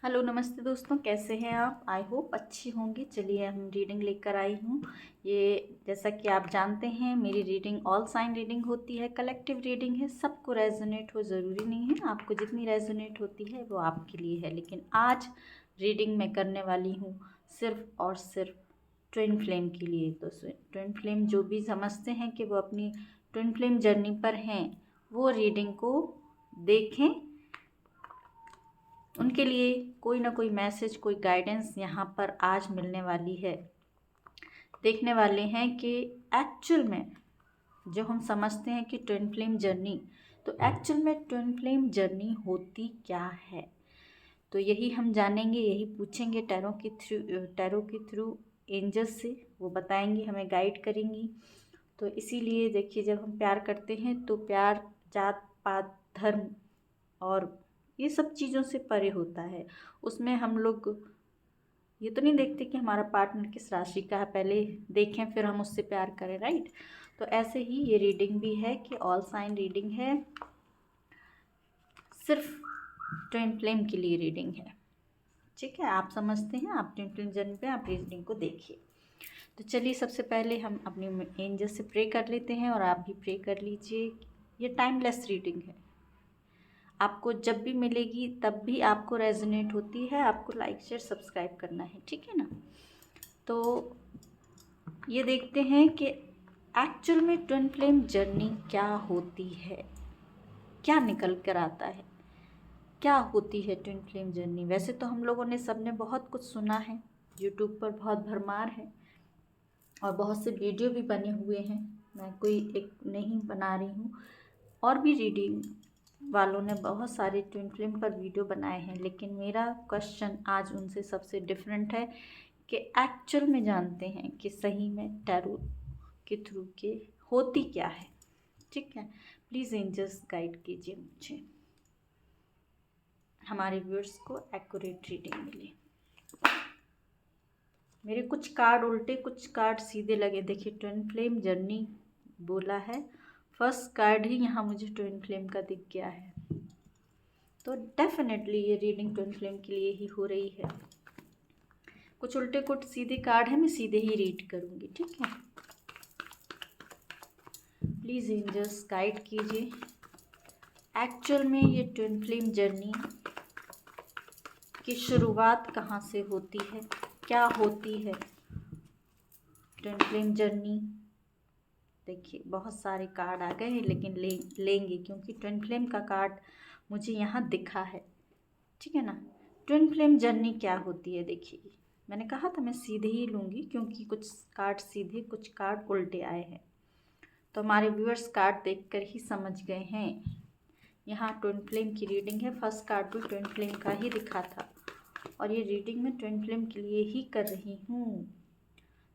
Hello नमस्ते दोस्तों, कैसे हैं आप? आई होप अच्छी होंगी। चलिए हम रीडिंग लेकर आई हूँ। ये जैसा कि आप जानते हैं मेरी रीडिंग ऑल साइन रीडिंग होती है, कलेक्टिव रीडिंग है। सबको रेजोनेट हो ज़रूरी नहीं है, आपको जितनी रेजोनेट होती है वो आपके लिए है। लेकिन आज रीडिंग मैं करने वाली हूँ सिर्फ और सिर्फ ट्विन फ्लेम के लिए। तो ट्विन फ्लेम जो भी समझते हैं कि वो अपनी ट्विन फ्लेम जर्नी पर हैं, वो रीडिंग को देखें। उनके लिए कोई ना कोई मैसेज, कोई गाइडेंस यहाँ पर आज मिलने वाली है। देखने वाले हैं कि एक्चुअल में जो हम समझते हैं कि ट्विन फ्लेम जर्नी, तो एक्चुअल में ट्विन फ्लेम जर्नी होती क्या है। तो यही हम जानेंगे, यही पूछेंगे टैरो के थ्रू एंजल्स से। वो बताएंगी, हमें गाइड करेंगी। तो इसीलिए देखिए, जब हम प्यार करते हैं तो प्यार जात पात धर्म और ये सब चीज़ों से परे होता है। उसमें हम लोग ये तो नहीं देखते कि हमारा पार्टनर किस राशि का है, पहले देखें फिर हम उससे प्यार करें, राइट। तो ऐसे ही ये रीडिंग भी है कि ऑल साइन रीडिंग है, सिर्फ ट्विन फ्लेम के लिए रीडिंग है। ठीक है, आप समझते हैं, आप ट्विन फ्लेम जर्नी पे आप रीडिंग को देखिए। तो चलिए सबसे पहले हम अपनी एंजल से प्रे कर लेते हैं और आप भी प्रे कर लीजिए। ये टाइमलेस रीडिंग है, आपको जब भी मिलेगी तब भी आपको रेजोनेट होती है। आपको लाइक शेयर सब्सक्राइब करना है, ठीक है ना। तो ये देखते हैं कि एक्चुअल में ट्विन फ्लेम जर्नी क्या होती है, क्या निकल कर आता है, क्या होती है ट्विन फ्लेम जर्नी। वैसे तो हम लोगों ने सबने बहुत कुछ सुना है, यूट्यूब पर बहुत भरमार है और बहुत से वीडियो भी बने हुए हैं। मैं कोई एक नहीं बना रही हूँ, और भी रीडिंग वालों ने बहुत सारे ट्विन फ्लेम पर वीडियो बनाए हैं। लेकिन मेरा क्वेश्चन आज उनसे सबसे डिफरेंट है कि एक्चुअल में जानते हैं कि सही में टैरो के थ्रू के होती क्या है। ठीक है, प्लीज़ एंजल्स गाइड कीजिए मुझे, हमारे व्यूअर्स को एक्यूरेट रीडिंग मिले। मेरे कुछ कार्ड उल्टे, कुछ कार्ड सीधे लगे। देखिए, ट्विन फ्लेम जर्नी बोला है, फर्स्ट कार्ड ही यहाँ मुझे ट्विन फ्लेम का दिख गया है। तो डेफिनेटली ये रीडिंग ट्विन फ्लेम के लिए ही हो रही है। कुछ उल्टे कुछ सीधे कार्ड है, मैं सीधे ही रीड करूँगी, ठीक है। प्लीज़ एंजल्स गाइड कीजिए, एक्चुअल में ये ट्विन फ्लेम जर्नी की शुरुआत कहाँ से होती है, क्या होती है ट्विन फ्लेम जर्नी। देखिए, बहुत सारे कार्ड आ गए हैं, लेकिन लेंगे क्योंकि ट्विन फ्लेम का कार्ड मुझे यहाँ दिखा है, ठीक है ना। ट्विन फ्लेम जर्नी क्या होती है, देखिए मैंने कहा था मैं सीधे ही लूँगी क्योंकि कुछ कार्ड सीधे, कुछ कार्ड उल्टे आए हैं। तो हमारे व्यूअर्स कार्ड देखकर ही समझ गए हैं, यहाँ ट्विन फ्लेम की रीडिंग है। फर्स्ट कार्ड भी ट्विन फ्लेम का ही दिखा था और ये रीडिंग मैं ट्विन फ्लेम के लिए ही कर रही हूँ।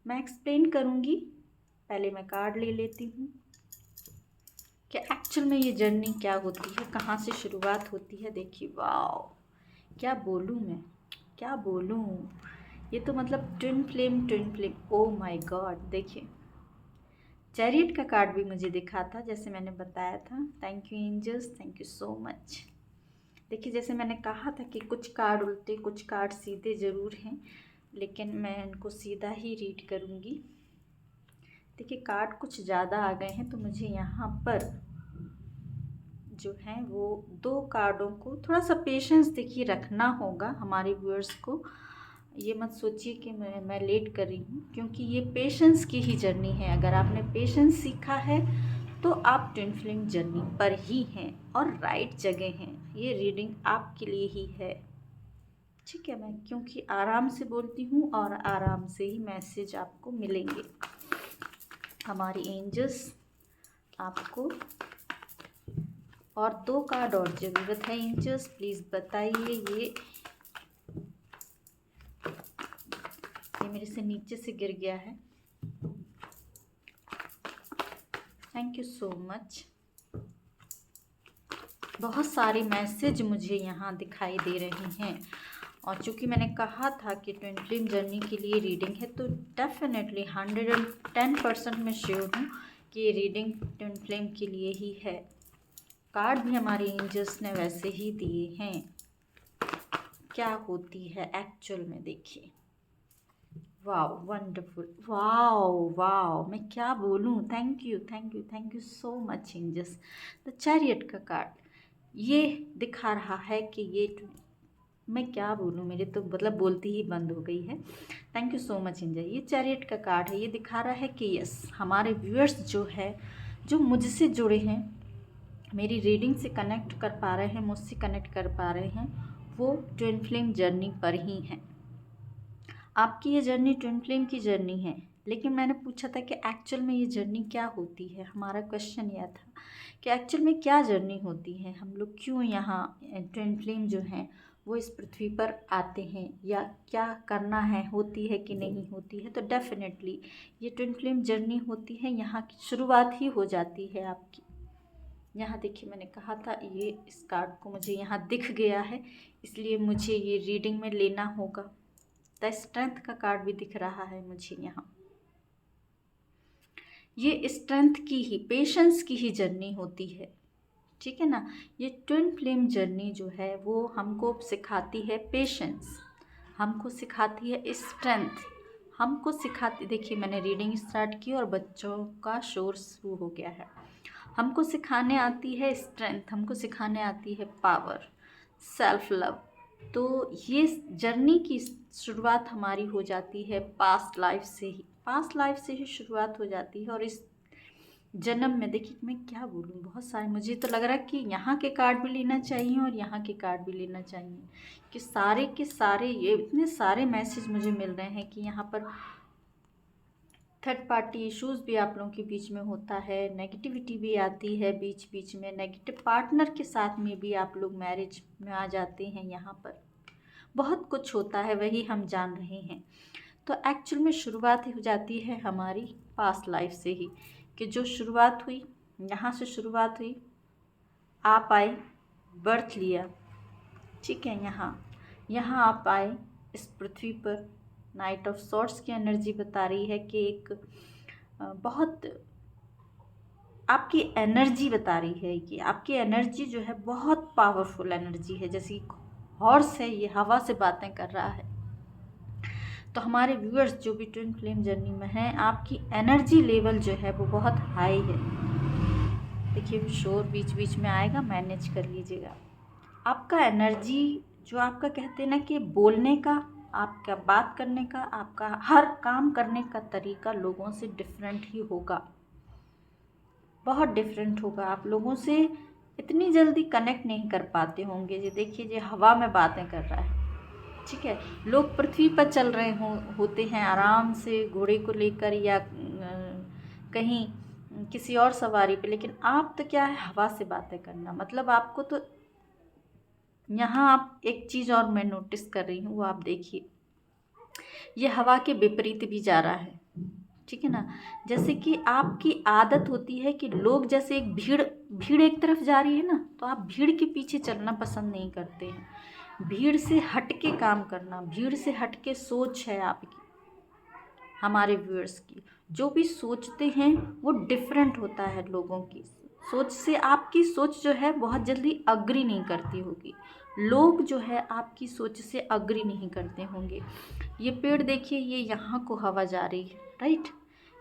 मैं एक्सप्लेन करूँगी, पहले मैं कार्ड ले लेती हूँ कि एक्चुअल में ये जर्नी क्या होती है, कहाँ से शुरुआत होती है। देखिए, वाओ, क्या बोलूँ मैं, क्या बोलूँ। ये तो मतलब twin flame, oh my god. देखिए, चैरियट का कार्ड भी मुझे दिखा था, जैसे मैंने बताया था। Thank you angels, thank you so much. देखिए, जैसे मैंने कहा था कि कुछ कार्ड उल्टे, कुछ कार्ड सीधे ज़रूर हैं, लेकिन मैं इनको सीधा ही रीड करूँगी। देखिए, कार्ड कुछ ज़्यादा आ गए हैं, तो मुझे यहाँ पर जो है वो दो कार्डों को थोड़ा सा पेशेंस देखिए रखना होगा हमारे व्यूअर्स को। ये मत सोचिए कि मैं लेट कर रही हूँ, क्योंकि ये पेशेंस की ही जर्नी है। अगर आपने पेशेंस सीखा है तो आप ट्विन फ्लेम जर्नी पर ही हैं और राइट जगह हैं। ये रीडिंग आपके लिए ही है, ठीक है। मैं क्योंकि आराम से बोलती हूँ और आराम से ही मैसेज आपको मिलेंगे। हमारी एंजल्स आपको और दो कार्ड और ज़रूरत है। एंजल्स प्लीज़ बताइए, ये मेरे से नीचे से गिर गया है। Thank you so much. बहुत सारे मैसेज मुझे यहाँ दिखाई दे रहे हैं, और चूँकि मैंने कहा था कि ट्विन फ्लेम जर्नी के लिए रीडिंग है, तो डेफिनेटली 110% मैं श्योर हूँ कि ये रीडिंग ट्विन फ्लेम के लिए ही है। कार्ड भी हमारे एंजल्स ने वैसे ही दिए हैं। क्या होती है एक्चुअल में, देखिए। वाओ, वंडरफुल, वाओ वाओ, मैं क्या बोलूँ, thank you thank you thank you so much angels. The chariot का कार्ड ये दिखा रहा है कि ये, मैं क्या बोलूँ, मेरे तो मतलब बोलती ही बंद हो गई है। Thank you so much angel. ये चैरियट का कार्ड है, ये दिखा रहा है कि यस, हमारे व्यूअर्स जो है, जो मुझसे जुड़े हैं, मेरी रीडिंग से कनेक्ट कर पा रहे हैं, मुझसे कनेक्ट कर पा रहे हैं, वो ट्विन फ्लेम जर्नी पर ही हैं। आपकी ये जर्नी ट्विन फ्लेम की जर्नी है, लेकिन मैंने पूछा था कि एक्चुअल में ये जर्नी क्या होती है। हमारा क्वेश्चन यह था कि एक्चुअल में क्या जर्नी होती है, हम लोग क्यों यहाँ ट्विन फ्लेम जो हैं वो इस पृथ्वी पर आते हैं, या क्या करना है, होती है कि नहीं होती है। तो डेफिनेटली ये ट्विन फ्लेम जर्नी होती है, यहाँ की शुरुआत ही हो जाती है आपकी। यहाँ देखिए, मैंने कहा था ये, इस कार्ड को मुझे यहाँ दिख गया है, इसलिए मुझे ये रीडिंग में लेना होगा। द स्ट्रेंथ का कार्ड भी दिख रहा है मुझे यहाँ। ये स्ट्रेंथ की ही, पेशेंस की ही जर्नी होती है, ठीक है ना। ये ट्विन फ्लेम जर्नी जो है वो हमको सिखाती है पेशेंस, हमको सिखाती है स्ट्रेंथ, हमको सिखाती, देखिए मैंने रीडिंग स्टार्ट की और बच्चों का शोर शुरू हो गया है। हमको सिखाने आती है स्ट्रेंथ, हमको सिखाने आती है पावर, सेल्फ लव। तो ये जर्नी की शुरुआत हमारी हो जाती है पास्ट लाइफ से ही, पास्ट लाइफ से ही शुरुआत हो जाती है। और इस जन्म में, देखिए मैं क्या बोलूँ, बहुत सारे, मुझे तो लग रहा है कि यहाँ के कार्ड भी लेना चाहिए और यहाँ के कार्ड भी लेना चाहिए, कि सारे के सारे, ये इतने सारे मैसेज मुझे मिल रहे हैं कि यहाँ पर थर्ड पार्टी इश्यूज़ भी आप लोगों के बीच में होता है, नेगेटिविटी भी आती है बीच बीच में, नेगेटिव पार्टनर के साथ में भी आप लोग मैरिज में आ जाते हैं, यहाँ पर बहुत कुछ होता है, वही हम जान रहे हैं। तो एक्चुअल में शुरुआत हो जाती है हमारी पास्ट लाइफ से ही, कि जो शुरुआत हुई, यहाँ से शुरुआत हुई, आप आए, बर्थ लिया, ठीक है, यहाँ आप आए इस पृथ्वी पर। नाइट ऑफ सॉर्ड्स की एनर्जी बता रही है कि एक बहुत आपकी एनर्जी बता रही है कि आपकी एनर्जी जो है बहुत पावरफुल एनर्जी है, जैसे हॉर्स है, ये हवा से बातें कर रहा है। तो हमारे व्यूअर्स जो भी ट्विन फ्लेम जर्नी में हैं, आपकी एनर्जी लेवल जो है वो बहुत हाई है। देखिए शोर बीच बीच में आएगा, मैनेज कर लीजिएगा। आपका एनर्जी जो, आपका कहते हैं ना कि बोलने का, आपका बात करने का, आपका हर काम करने का तरीका लोगों से डिफरेंट ही होगा, बहुत डिफरेंट होगा। आप लोगों से इतनी जल्दी कनेक्ट नहीं कर पाते होंगे। ये देखिए, ये हवा में बातें कर रहा है, ठीक है। लोग पृथ्वी पर चल रहे होते हैं आराम से घोड़े को लेकर, या कहीं किसी और सवारी पे, लेकिन आप तो क्या है, हवा से बातें करना, मतलब आपको तो यहाँ, आप एक चीज़ और मैं नोटिस कर रही हूँ, वो आप देखिए, ये हवा के विपरीत भी जा रहा है, ठीक है ना। जैसे कि आपकी आदत होती है कि लोग, जैसे एक भीड़ एक तरफ जा रही है ना, तो आप भीड़ के पीछे चलना पसंद नहीं करते हैं। भीड़ से हट के काम करना, भीड़ से हट के सोच है आपकी, हमारे व्यूअर्स की जो भी सोचते हैं वो डिफरेंट होता है लोगों की सोच से। आपकी सोच जो है बहुत जल्दी अग्री नहीं करती होगी, लोग जो है आपकी सोच से अग्री नहीं करते होंगे। ये पेड़ देखिए, ये यहाँ को हवा जा रही है, राइट,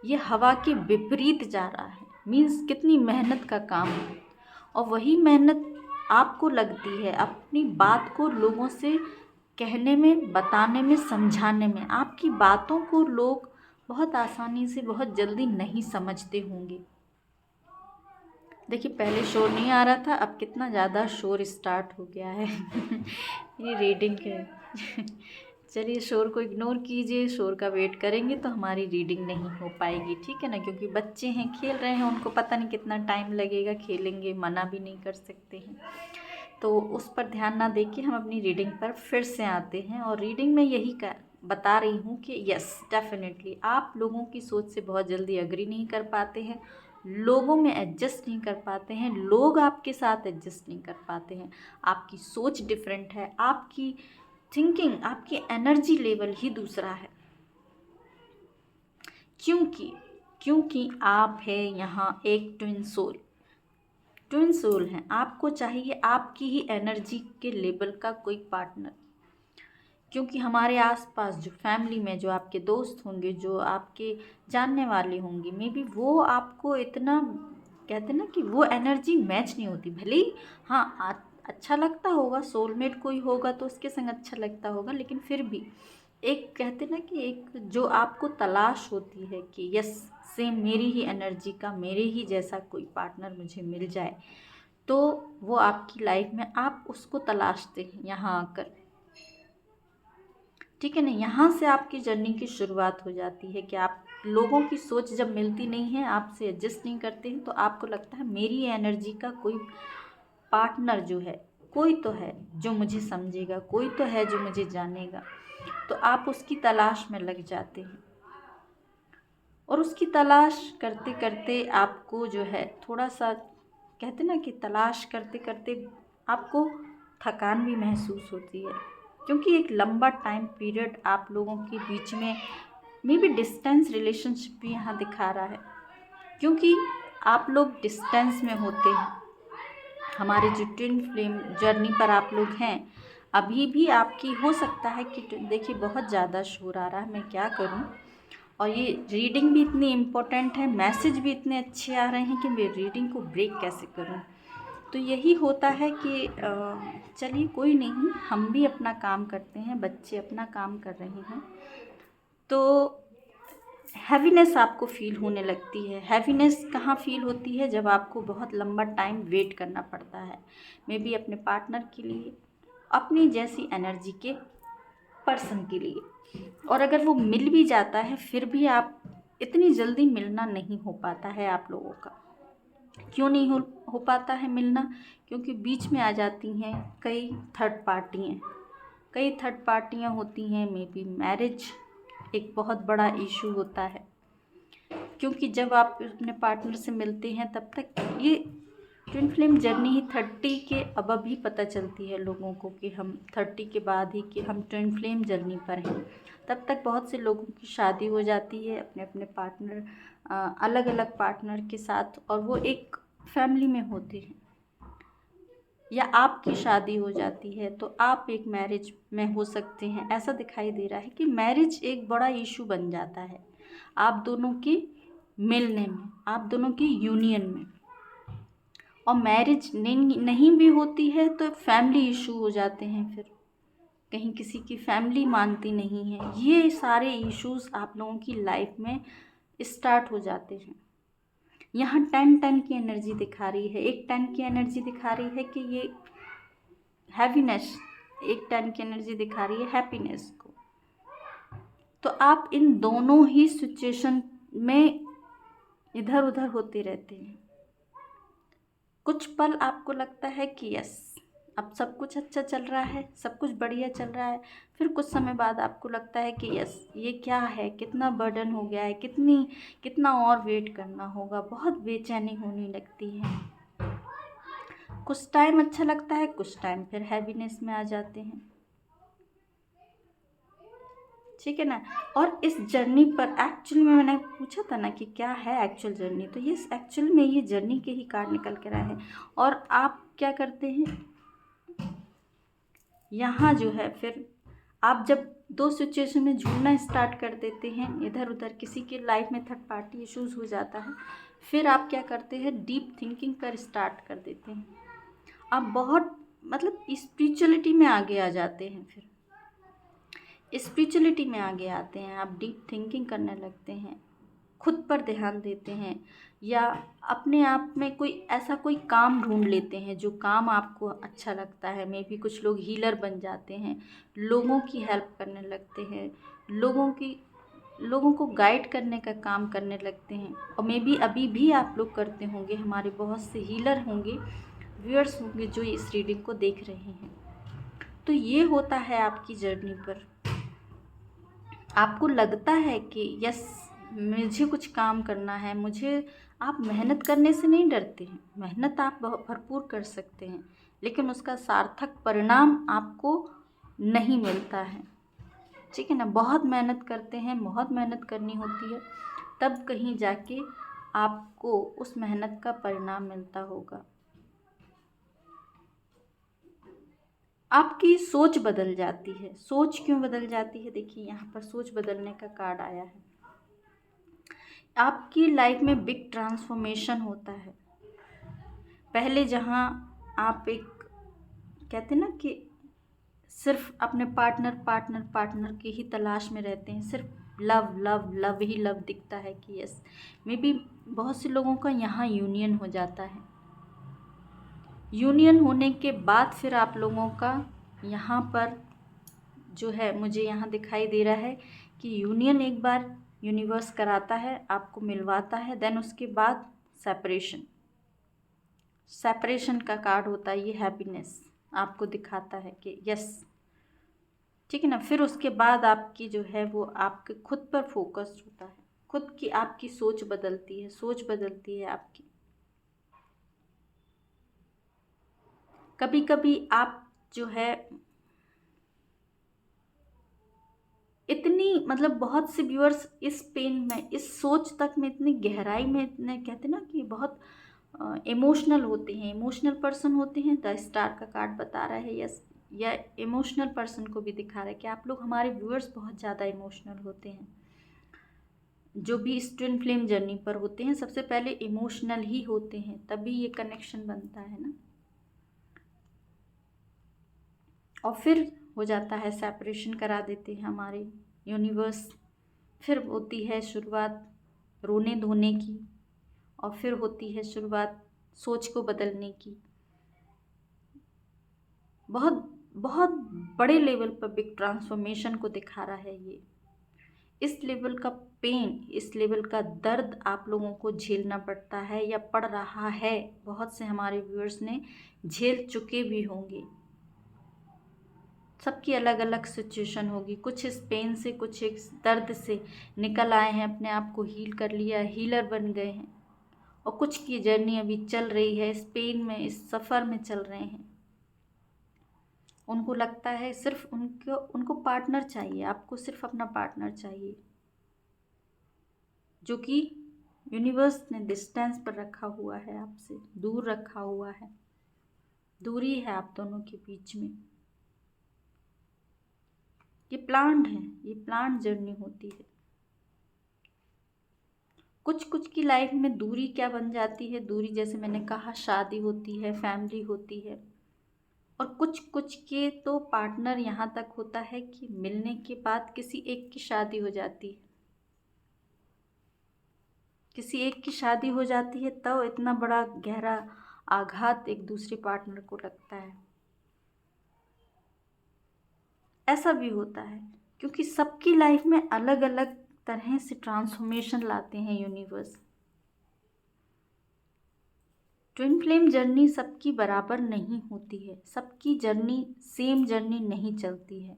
ये हवा के विपरीत जा रहा है, मीन्स कितनी मेहनत का काम है। और वही मेहनत आपको लगती है अपनी बात को लोगों से कहने में, बताने में, समझाने में। आपकी बातों को लोग बहुत आसानी से, बहुत जल्दी नहीं समझते होंगे। देखिए पहले शोर नहीं आ रहा था, अब कितना ज़्यादा शोर स्टार्ट हो गया है। ये रीडिंग है। चलिए शोर को इग्नोर कीजिए, शोर का वेट करेंगे तो हमारी रीडिंग नहीं हो पाएगी, ठीक है ना, क्योंकि बच्चे हैं, खेल रहे हैं, उनको पता नहीं कितना टाइम लगेगा, खेलेंगे, मना भी नहीं कर सकते हैं। तो उस पर ध्यान ना देके हम अपनी रीडिंग पर फिर से आते हैं। और रीडिंग में यही बता रही हूँ कि यस, डेफिनेटली आप लोगों की सोच से बहुत जल्दी एग्री नहीं कर पाते हैं, लोगों में एडजस्ट नहीं कर पाते हैं, लोग आपके साथ एडजस्ट नहीं कर पाते हैं। आपकी सोच डिफरेंट है, आपकी थिंकिंग, आपकी एनर्जी लेवल ही दूसरा है। क्योंकि आप है यहाँ एक ट्विन सोल हैं। आपको चाहिए आपकी ही एनर्जी के लेवल का कोई पार्टनर, क्योंकि हमारे आसपास जो फैमिली में जो आपके दोस्त होंगे, जो आपके जानने वाले होंगे, मे बी वो आपको इतना, कहते ना कि वो एनर्जी मैच नहीं होती। भले ही हाँ अच्छा लगता होगा, सोलमेट कोई होगा तो उसके संग अच्छा लगता होगा, लेकिन फिर भी एक कहते ना कि एक जो आपको तलाश होती है कि यस सेम मेरी ही एनर्जी का, मेरे ही जैसा कोई पार्टनर मुझे मिल जाए, तो वो आपकी लाइफ में आप उसको तलाशते हैं यहाँ आकर। ठीक है ना, यहाँ से आपकी जर्नी की शुरुआत हो जाती है कि आप लोगों की सोच जब मिलती नहीं है, आपसे एडजस्ट नहीं करते हैं, तो आपको लगता है मेरी एनर्जी का कोई पार्टनर जो है, कोई तो है जो मुझे समझेगा, कोई तो है जो मुझे जानेगा। तो आप उसकी तलाश में लग जाते हैं, और उसकी तलाश करते करते आपको जो है थोड़ा सा, कहते ना कि तलाश करते करते आपको थकान भी महसूस होती है, क्योंकि एक लंबा टाइम पीरियड आप लोगों के बीच में मे बी डिस्टेंस रिलेशनशिप भी यहाँ दिखा रहा है, क्योंकि आप लोग डिस्टेंस में होते हैं। हमारे जो ट्विन फ्लेम जर्नी पर आप लोग हैं, अभी भी आपकी हो सकता है कि देखिए बहुत ज़्यादा शोर आ रहा है, मैं क्या करूं। और ये रीडिंग भी इतनी इम्पोर्टेंट है, मैसेज भी इतने अच्छे आ रहे हैं कि मैं रीडिंग को ब्रेक कैसे करूं। तो यही होता है कि चलिए कोई नहीं, हम भी अपना काम करते हैं, बच्चे अपना काम कर रहे हैं, तो हैवीनेस आपको फ़ील होने लगती है। हैवीनेस कहाँ फ़ील होती है? जब आपको बहुत लंबा टाइम वेट करना पड़ता है, मे बी अपने पार्टनर के लिए, अपनी जैसी एनर्जी के पर्सन के लिए। और अगर वो मिल भी जाता है, फिर भी आप इतनी जल्दी मिलना नहीं हो पाता है आप लोगों का। क्यों नहीं हो पाता है मिलना? क्योंकि बीच में आ जाती हैं कई थर्ड पार्टियाँ, कई थर्ड पार्टियाँ होती हैं। मे बी मैरिज एक बहुत बड़ा इशू होता है, क्योंकि जब आप अपने पार्टनर से मिलते हैं तब तक ये ट्विन फ्लेम जर्नी ही 30 के अबव ही पता चलती है लोगों को कि हम 30 के बाद ही कि हम ट्विन फ्लेम जर्नी पर हैं। तब तक बहुत से लोगों की शादी हो जाती है अपने अपने पार्टनर, अलग अलग पार्टनर के साथ, और वो एक फैमिली में होते हैं। या आपकी शादी हो जाती है तो आप एक मैरिज में हो सकते हैं। ऐसा दिखाई दे रहा है कि मैरिज एक बड़ा इशू बन जाता है आप दोनों के मिलने में, आप दोनों की यूनियन में। और मैरिज नहीं भी होती है तो फैमिली इशू हो जाते हैं, फिर कहीं किसी की फैमिली मानती नहीं है। ये सारे इश्यूज आप लोगों की लाइफ में स्टार्ट हो जाते हैं। यहाँ 10 की एनर्जी दिखा रही है, एक 10 की एनर्जी दिखा रही है कि ये हैप्पीनेस, एक 10 की एनर्जी दिखा रही है हैप्पीनेस को। तो आप इन दोनों ही सिचुएशन में इधर उधर होते रहते हैं। कुछ पल आपको लगता है कि यस अब सब कुछ अच्छा चल रहा है, सब कुछ बढ़िया चल रहा है, फिर कुछ समय बाद आपको लगता है कि यस ये क्या है, कितना बर्डन हो गया है, कितना और वेट करना होगा, बहुत बेचैनी होने लगती है। कुछ टाइम अच्छा लगता है, कुछ टाइम फिर हैवीनेस में आ जाते हैं। ठीक है ना। और इस जर्नी पर एक्चुअल में मैंने पूछा था ना कि क्या है एक्चुअल जर्नी, तो ये एक्चुअल में ये जर्नी के ही कार्ड निकल कर आए हैं। और आप क्या करते हैं यहाँ जो है, फिर आप जब दो सिचुएशन में झूलना स्टार्ट कर देते हैं, इधर उधर किसी के लाइफ में थर्ड पार्टी इश्यूज हो जाता है, फिर आप क्या करते हैं डीप थिंकिंग कर स्टार्ट कर देते हैं। आप बहुत मतलब स्पिरिचुअलिटी में आगे आ जाते हैं, फिर स्पिरिचुअलिटी में आगे आते हैं, आप डीप थिंकिंग करने लगते हैं, खुद पर ध्यान देते हैं, या अपने आप में कोई ऐसा कोई काम ढूंढ लेते हैं जो काम आपको अच्छा लगता है। मे बी कुछ लोग हीलर बन जाते हैं, लोगों की हेल्प करने लगते हैं, लोगों को गाइड करने का काम करने लगते हैं। और मे बी अभी भी आप लोग करते होंगे, हमारे बहुत से हीलर होंगे, व्यूअर्स होंगे जो इस रीडिंग को देख रहे हैं। तो ये होता है आपकी जर्नी पर। आपको लगता है कि यस मुझे कुछ काम करना है, मुझे, आप मेहनत करने से नहीं डरते हैं, मेहनत आप भरपूर कर सकते हैं, लेकिन उसका सार्थक परिणाम आपको नहीं मिलता है। ठीक है ना। बहुत मेहनत करते हैं, बहुत मेहनत करनी होती है, तब कहीं जाके आपको उस मेहनत का परिणाम मिलता होगा। आपकी सोच बदल जाती है। सोच क्यों बदल जाती है? देखिए यहाँ पर सोच बदलने का कार्ड आया है। आपकी लाइफ में बिग ट्रांसफॉर्मेशन होता है। पहले जहाँ आप एक कहते हैं ना कि सिर्फ अपने पार्टनर पार्टनर पार्टनर की ही तलाश में रहते हैं, सिर्फ लव लव लव ही लव दिखता है कि यस, मे बी बहुत से लोगों का यहाँ यूनियन हो जाता है। यूनियन होने के बाद फिर आप लोगों का यहाँ पर जो है, मुझे यहाँ दिखाई दे रहा है कि यूनियन एक बार यूनिवर्स कराता है, आपको मिलवाता है, देन उसके बाद सेपरेशन। सेपरेशन का कार्ड होता है ये, हैप्पीनेस आपको दिखाता है कि यस, ठीक है ना। फिर उसके बाद आपकी जो है वो आपके खुद पर फोकस होता है, खुद की आपकी सोच बदलती है, सोच बदलती है आपकी। कभी कभी आप जो है इतनी मतलब बहुत से व्यूअर्स इस पेन में, इस सोच तक में, इतनी गहराई में, इतने कहते हैं ना कि बहुत इमोशनल होते हैं, इमोशनल पर्सन होते हैं। द स्टार का कार्ड बता रहा है यस, या इमोशनल पर्सन को भी दिखा रहा है कि आप लोग, हमारे व्यूअर्स बहुत ज़्यादा इमोशनल होते हैं। जो भी इस ट्विन फ्लेम जर्नी पर होते हैं सबसे पहले इमोशनल ही होते हैं, तभी ये कनेक्शन बनता है ना। और फिर हो जाता है सेपरेशन, करा देते हैं हमारे यूनिवर्स। फिर होती है शुरुआत रोने धोने की, और फिर होती है शुरुआत सोच को बदलने की। बहुत बहुत बड़े लेवल पर बिग ट्रांसफॉर्मेशन को दिखा रहा है ये। इस लेवल का पेन, इस लेवल का दर्द आप लोगों को झेलना पड़ता है या पड़ रहा है। बहुत से हमारे व्यूअर्स ने झेल चुके भी होंगे। सबकी अलग अलग सिचुएशन होगी, कुछ इस पेन से, कुछ इस दर्द से निकल आए हैं, अपने आप को हील कर लिया, हीलर बन गए हैं। और कुछ की जर्नी अभी चल रही है, इस पेन में, इस सफ़र में चल रहे हैं। उनको लगता है सिर्फ उनको पार्टनर चाहिए, आपको सिर्फ अपना पार्टनर चाहिए, जो कि यूनिवर्स ने डिस्टेंस पर रखा हुआ है, आपसे दूर रखा हुआ है, दूरी है आप दोनों के बीच में। ये प्लान्ड है, ये प्लान्ड जर्नी होती है। कुछ कुछ की लाइफ में दूरी क्या बन जाती है? दूरी जैसे मैंने कहा, शादी होती है, फैमिली होती है। और कुछ कुछ के तो पार्टनर यहाँ तक होता है कि मिलने के बाद किसी एक की शादी हो जाती है, किसी एक की शादी हो जाती है, तो इतना बड़ा गहरा आघात एक दूसरे पार्टनर को लगता है। ऐसा भी होता है क्योंकि सबकी लाइफ में अलग अलग तरह से ट्रांसफॉर्मेशन लाते हैं यूनिवर्स। ट्विन फ्लेम जर्नी सबकी बराबर नहीं होती है, सबकी जर्नी सेम जर्नी नहीं चलती है।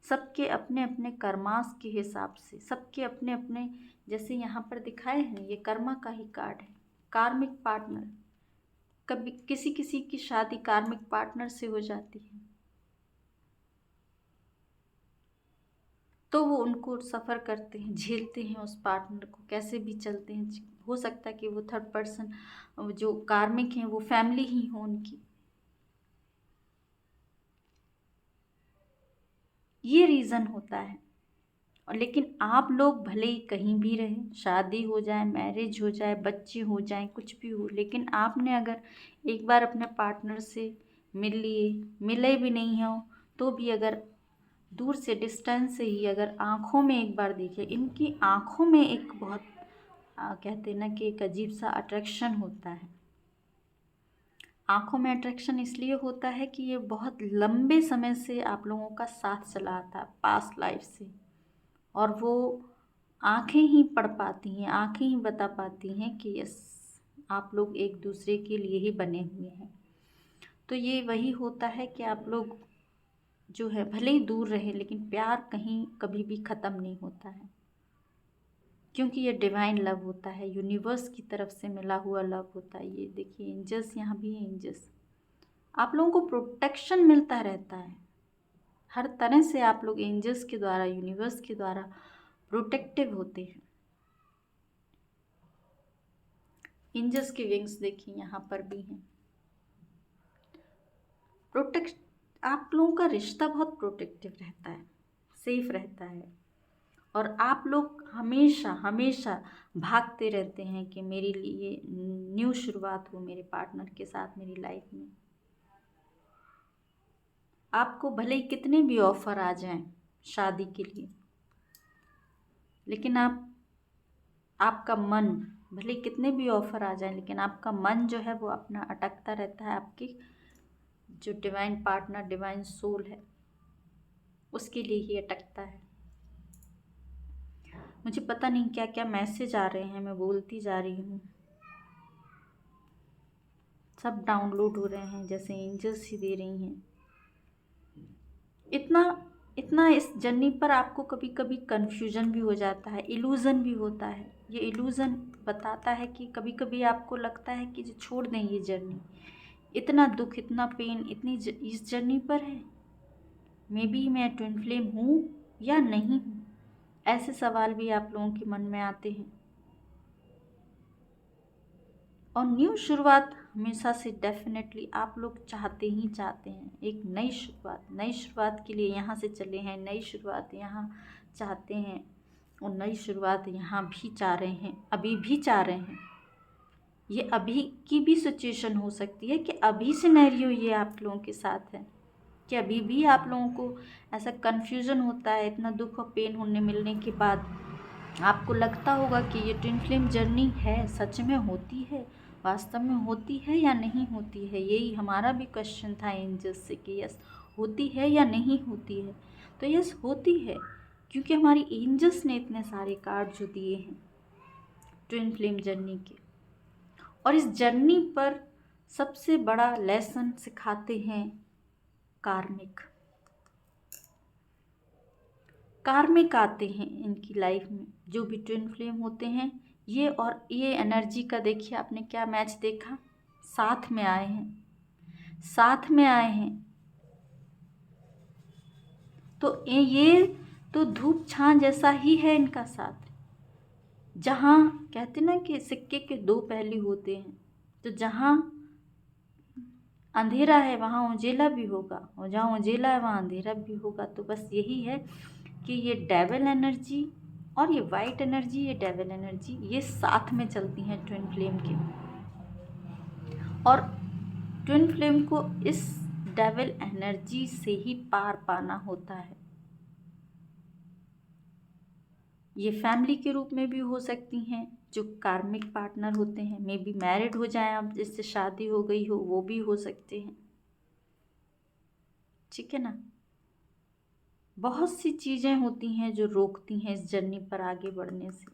सबके अपने अपने कर्मास के हिसाब से, सबके अपने अपने, जैसे यहाँ पर दिखाए हैं, ये कर्मा का ही कार्ड है। कार्मिक पार्टनर, कभी किसी किसी की शादी कार्मिक पार्टनर से हो जाती है, तो वो उनको सफ़र करते हैं, झेलते हैं उस पार्टनर को, कैसे भी चलते हैं। हो सकता है कि वो थर्ड पर्सन जो कार्मिक हैं वो फैमिली ही हो उनकी। ये रीज़न होता है। और लेकिन आप लोग भले ही कहीं भी रहें, शादी हो जाए, मैरिज हो जाए, बच्चे हो जाएं, कुछ भी हो, लेकिन आपने अगर एक बार अपने पार्टनर से मिल लिए, मिले भी नहीं हो तो भी अगर दूर से, डिस्टेंस से ही अगर आँखों में एक बार देखे, इनकी आँखों में एक बहुत कहते हैं ना कि एक अजीब सा अट्रैक्शन होता है। आँखों में अट्रैक्शन इसलिए होता है कि ये बहुत लंबे समय से आप लोगों का साथ चला आता है, पास्ट लाइफ से। और वो आँखें ही पढ़ पाती हैं, आँखें ही बता पाती हैं कि यस, आप लोग एक दूसरे के लिए ही बने हुए हैं। तो ये वही होता है कि आप लोग जो है भले ही दूर रहे, लेकिन प्यार कहीं कभी भी ख़त्म नहीं होता है, क्योंकि ये डिवाइन लव होता है, यूनिवर्स की तरफ से मिला हुआ लव होता है। ये देखिए एंजल्स यहाँ भी है, एंजल्स आप लोगों को प्रोटेक्शन मिलता रहता है हर तरह से। आप लोग एंजल्स के द्वारा, यूनिवर्स के द्वारा प्रोटेक्टिव होते हैं। एंजल्स के विंग्स देखिए यहाँ पर भी हैं। आप लोगों का रिश्ता बहुत प्रोटेक्टिव रहता है, सेफ रहता है, और आप लोग हमेशा हमेशा भागते रहते हैं कि मेरे लिए न्यू शुरुआत हो मेरे पार्टनर के साथ मेरी लाइफ में। आपको भले ही कितने भी ऑफ़र आ जाएं शादी के लिए, लेकिन आपका मन, भले ही कितने भी ऑफ़र आ जाएं, लेकिन आपका मन जो है वो अपना अटकता रहता है आपकी जो डिवाइन पार्टनर, डिवाइन सोल है, उसके लिए ही अटकता है। मुझे पता नहीं क्या क्या मैसेज आ रहे हैं, मैं बोलती जा रही हूँ, सब डाउनलोड हो रहे हैं जैसे एंजल्स ही दे रही हैं। इतना इतना इस जर्नी पर आपको कभी कभी कन्फ्यूजन भी हो जाता है, इल्यूज़न भी होता है। ये इल्यूज़न बताता है कि कभी कभी आपको लगता है कि जो छोड़ दें ये जर्नी, इतना दुख, इतना पेन, इस जर्नी पर है, मे बी मैं ट्विन फ्लेम हूँ या नहीं हूँ, ऐसे सवाल भी आप लोगों के मन में आते हैं। और न्यू शुरुआत हमेशा से डेफिनेटली आप लोग चाहते ही चाहते हैं, एक नई शुरुआत। नई शुरुआत के लिए यहाँ से चले हैं, नई शुरुआत यहाँ चाहते हैं, और नई शुरुआत यहाँ भी चाह रहे हैं, अभी भी चाह रहे हैं। ये अभी की भी सिचुएशन हो सकती है कि अभी सिनेरियो ये आप लोगों के साथ है कि अभी भी आप लोगों को ऐसा कन्फ्यूज़न होता है, इतना दुख और पेन होने मिलने के बाद आपको लगता होगा कि ये ट्विन फ्लेम जर्नी है, सच में होती है, वास्तव में होती है या नहीं होती है। यही हमारा भी क्वेश्चन था एंजल्स से कि यस होती है या नहीं होती है। तो यस होती है, क्योंकि हमारी एंजल्स ने इतने सारे कार्ड जो दिए हैं ट्विन फ्लेम जर्नी के, और इस जर्नी पर सबसे बड़ा लेसन सिखाते हैं कार्मिक आते हैं इनकी लाइफ में, जो भी ट्विन फ्लेम होते हैं ये। और ये एनर्जी का देखिए आपने क्या मैच देखा, साथ में आए हैं, साथ में आए हैं। तो ये तो धूप छां जैसा ही है इनका साथ। जहाँ कहते ना कि सिक्के के दो पहलू होते हैं, तो जहाँ अंधेरा है वहाँ उजेला भी होगा, और जहाँ उजेला है वहाँ अंधेरा भी होगा। तो बस यही है कि ये डेविल एनर्जी और ये वाइट एनर्जी, ये डेविल एनर्जी, ये साथ में चलती हैं ट्विन फ्लेम के। और ट्विन फ्लेम को इस डेविल एनर्जी से ही पार पाना होता है। ये फैमिली के रूप में भी हो सकती हैं, जो कार्मिक पार्टनर होते हैं, मे बी मैरिड हो जाएं, अब जिससे शादी हो गई हो, वो भी हो सकते हैं, ठीक है ना। बहुत सी चीज़ें होती हैं जो रोकती हैं इस जर्नी पर आगे बढ़ने से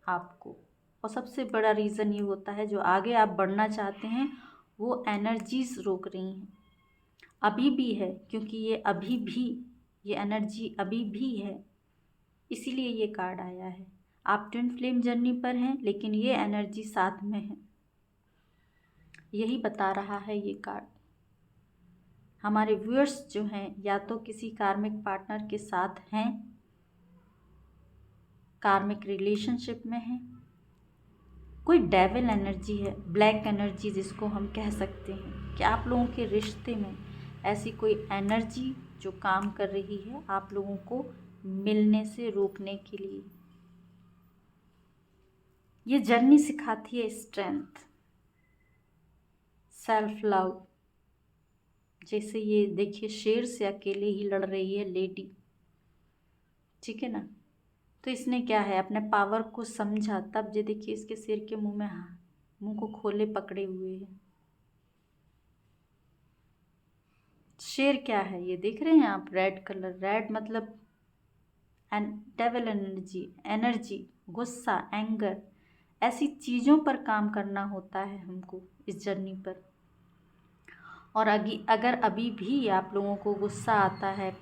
आपको, और सबसे बड़ा रीज़न ये होता है जो आगे आप बढ़ना चाहते हैं वो एनर्जीज रोक रही हैं, अभी भी है, क्योंकि ये अभी भी, ये एनर्जी अभी भी है, इसीलिए ये कार्ड आया है। आप ट्विन फ्लेम जर्नी पर हैं, लेकिन ये एनर्जी साथ में है, यही बता रहा है ये कार्ड। हमारे व्यूअर्स जो हैं या तो किसी कार्मिक पार्टनर के साथ हैं, कार्मिक रिलेशनशिप में हैं, कोई डेविल एनर्जी है, ब्लैक एनर्जी जिसको हम कह सकते हैं, कि आप लोगों के रिश्ते में ऐसी कोई एनर्जी जो काम कर रही है आप लोगों को मिलने से रोकने के लिए। ये जर्नी सिखाती है स्ट्रेंथ, सेल्फ लव। जैसे ये देखिए शेर से अकेले ही लड़ रही है लेडी, ठीक है ना। तो इसने क्या है, अपने पावर को समझा, तब ये देखिए इसके सिर के मुंह में मुंह को खोले पकड़े हुए है। शेर क्या है ये देख रहे हैं आप, रेड कलर, रेड मतलब डेविल एनर्जी, गुस्सा, एंगर, ऐसी चीज़ों पर काम करना होता है हमको इस जर्नी पर। और अगर अभी भी आप लोगों को गुस्सा आता है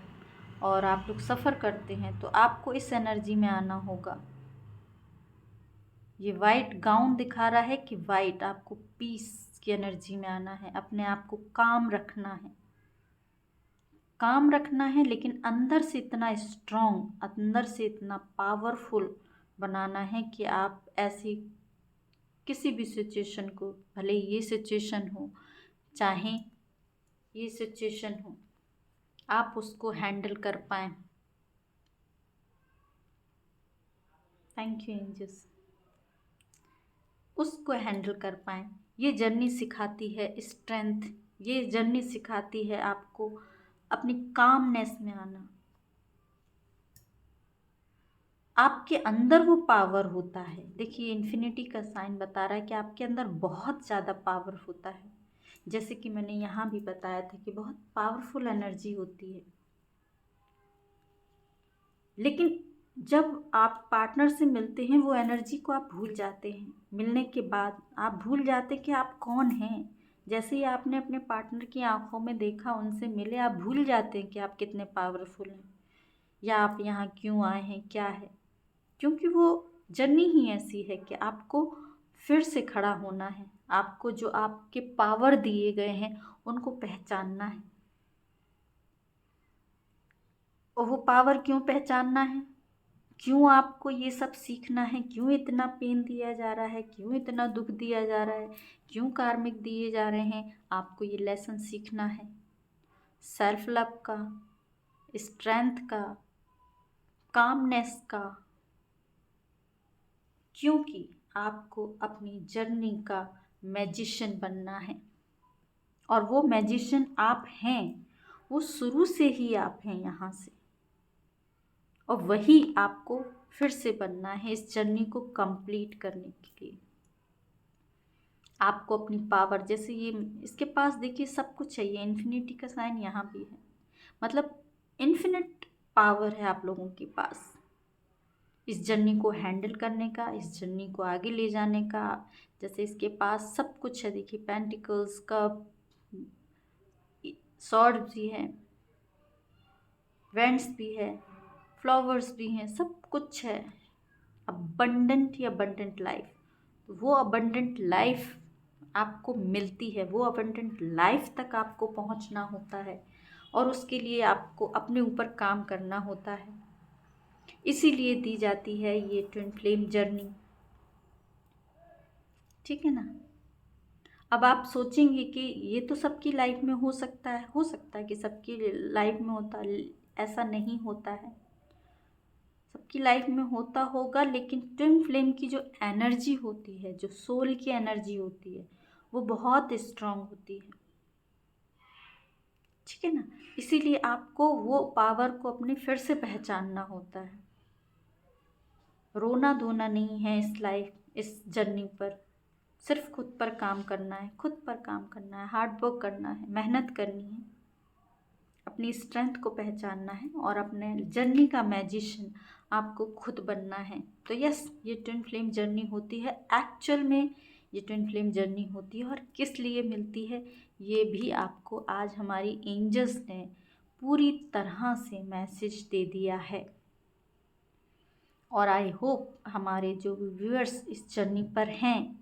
और आप लोग सफ़र करते हैं, तो आपको इस एनर्जी में आना होगा। ये वाइट गाउन दिखा रहा है कि वाइट, आपको पीस की एनर्जी में आना है, अपने आप को काम रखना है, काम रखना है, लेकिन अंदर से इतना स्ट्रॉन्ग, अंदर से इतना पावरफुल बनाना है कि आप ऐसी किसी भी सिचुएशन को, भले ये सिचुएशन हो, चाहे ये सिचुएशन हो, आप उसको हैंडल कर पाएँ। Thank you angels. उसको हैंडल कर पाएँ। ये जर्नी सिखाती है स्ट्रेंथ, ये जर्नी सिखाती है आपको अपनी कामनेस में आना। आपके अंदर वो पावर होता है। देखिए इन्फिनिटी का साइन बता रहा है कि आपके अंदर बहुत ज़्यादा पावर होता है। जैसे कि मैंने यहाँ भी बताया था कि बहुत पावरफुल एनर्जी होती है। लेकिन जब आप पार्टनर से मिलते हैं वो एनर्जी को आप भूल जाते हैं। मिलने के बाद आप भूल जाते कि आप कौन हैं। जैसे ही आपने अपने पार्टनर की आंखों में देखा, उनसे मिले, आप भूल जाते हैं कि आप कितने पावरफुल हैं या आप यहाँ क्यों आए हैं, क्या है। क्योंकि वो जर्नी ही ऐसी है कि आपको फिर से खड़ा होना है। आपको जो आपके पावर दिए गए हैं उनको पहचानना है। और वो पावर क्यों पहचानना है, क्यों आपको ये सब सीखना है, क्यों इतना पेन दिया जा रहा है, क्यों इतना दुख दिया जा रहा है, क्यों कार्मिक दिए जा रहे हैं, आपको ये लेसन सीखना है। सेल्फ लव का, स्ट्रेंथ का, कामनेस का। क्योंकि आपको अपनी जर्नी का मैजिशियन बनना है। और वो मैजिशियन आप हैं, वो शुरू से ही आप हैं यहाँ से। और वही आपको फिर से बनना है इस जर्नी को कंप्लीट करने के लिए। आपको अपनी पावर, जैसे ये इसके पास देखिए सब कुछ चाहिए। इन्फिनिटी का साइन यहाँ भी है, मतलब इन्फिनिट पावर है आप लोगों के पास इस जर्नी को हैंडल करने का, इस जर्नी को आगे ले जाने का। जैसे इसके पास सब कुछ है। देखिए पेंटिकल्स, कप, स्वॉर्ड भी है, वेंट्स भी है, फ्लावर्स भी हैं, सब कुछ है। अबंडेंट ही अबंडेंट लाइफ। वो अबंडेंट लाइफ आपको मिलती है, वो अबंडेंट लाइफ तक आपको पहुंचना होता है। और उसके लिए आपको अपने ऊपर काम करना होता है। इसीलिए दी जाती है ये ट्विन फ्लेम जर्नी। ठीक है ना। अब आप सोचेंगे कि ये तो सबकी लाइफ में हो सकता है कि सबकी लाइफ में होता है। ऐसा नहीं होता है, सबकी लाइफ में होता होगा, लेकिन ट्विन फ्लेम की जो एनर्जी होती है, जो सोल की एनर्जी होती है, वो बहुत स्ट्रांग होती है। ठीक है ना। इसीलिए आपको वो पावर को अपने फिर से पहचानना होता है। रोना धोना नहीं है इस जर्नी पर। सिर्फ खुद पर काम करना है, खुद पर काम करना है, हार्ड वर्क करना है, मेहनत करनी है, अपनी स्ट्रेंथ को पहचानना है और अपने जर्नी का मैजिशियन आपको खुद बनना है। तो यस, ये ट्विन फ्लेम जर्नी होती है। एक्चुअल में ये ट्विन फ्लेम जर्नी होती है। और किस लिए मिलती है ये भी आपको आज हमारी एंजल्स ने पूरी तरह से मैसेज दे दिया है। और आई होप हमारे जो व्यूअर्स इस जर्नी पर हैं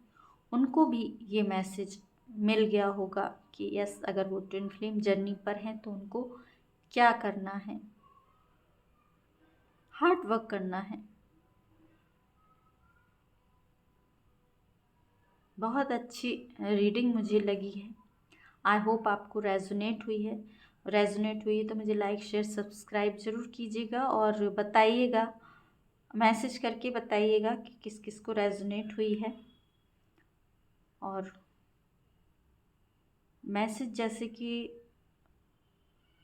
उनको भी ये मैसेज मिल गया होगा कि यस, अगर वो ट्विन फ्लेम जर्नी पर हैं तो उनको क्या करना है, हार्ड वर्क करना है। बहुत अच्छी रीडिंग मुझे लगी है। आई होप आपको रेजोनेट हुई है। रेजोनेट हुई है तो मुझे लाइक शेयर सब्सक्राइब ज़रूर कीजिएगा और बताइएगा, मैसेज करके बताइएगा कि किस किस को रेजोनेट हुई है। और मैसेज, जैसे कि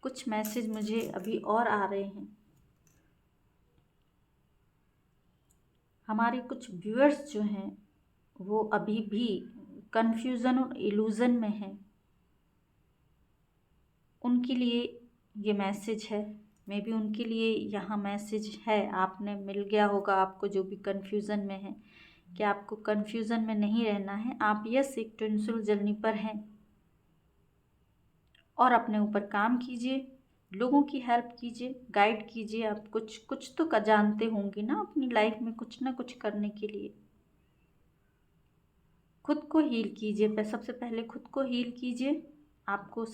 कुछ मैसेज मुझे अभी और आ रहे हैं। हमारे कुछ व्यूअर्स जो हैं वो अभी भी कन्फ्यूज़न और इल्यूज़न में हैं। उनके लिए ये मैसेज है। मे बी उनके लिए यहाँ मैसेज है, आपने मिल गया होगा आपको जो भी कन्फ्यूज़न में है, कि आपको कन्फ्यूज़न में नहीं रहना है। आप यस एक ट्विन सोल जर्नी पर हैं और अपने ऊपर काम कीजिए, लोगों की हेल्प कीजिए, गाइड कीजिए। आप कुछ कुछ तो जानते होंगे ना अपनी लाइफ में, कुछ ना कुछ करने के लिए। खुद को हील कीजिए, सबसे पहले खुद को हील कीजिए। आपको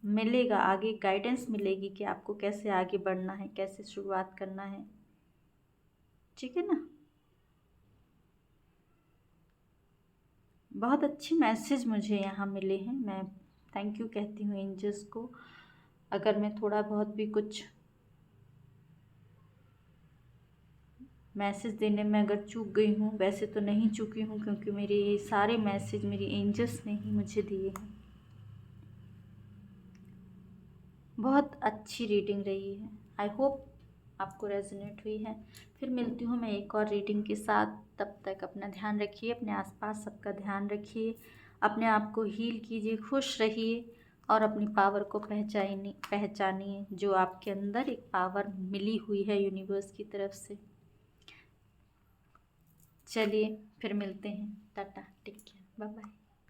मिलेगा आगे, गाइडेंस मिलेगी कि आपको कैसे आगे बढ़ना है, कैसे शुरुआत करना है। ठीक है ना। बहुत अच्छे मैसेज मुझे यहाँ मिले हैं। मैं थैंक यू कहती हूँ एंजल्स को। अगर मैं थोड़ा बहुत भी कुछ मैसेज देने में अगर चूक गई हूँ, वैसे तो नहीं चूकी हूँ क्योंकि मेरे ये सारे मैसेज मेरी एंजल्स ने ही मुझे दिए हैं। बहुत अच्छी रीडिंग रही है। आई होप आपको रेजोनेट हुई है। फिर मिलती हूँ मैं एक और रीडिंग के साथ। तब तक अपना ध्यान रखिए, अपने आसपास सबका ध्यान रखिए, अपने आप को हील कीजिए, खुश रहिए और अपनी पावर को पहचानिए जो आपके अंदर एक पावर मिली हुई है यूनिवर्स की तरफ से। चलिए फिर मिलते हैं। Tata, take care, bye bye.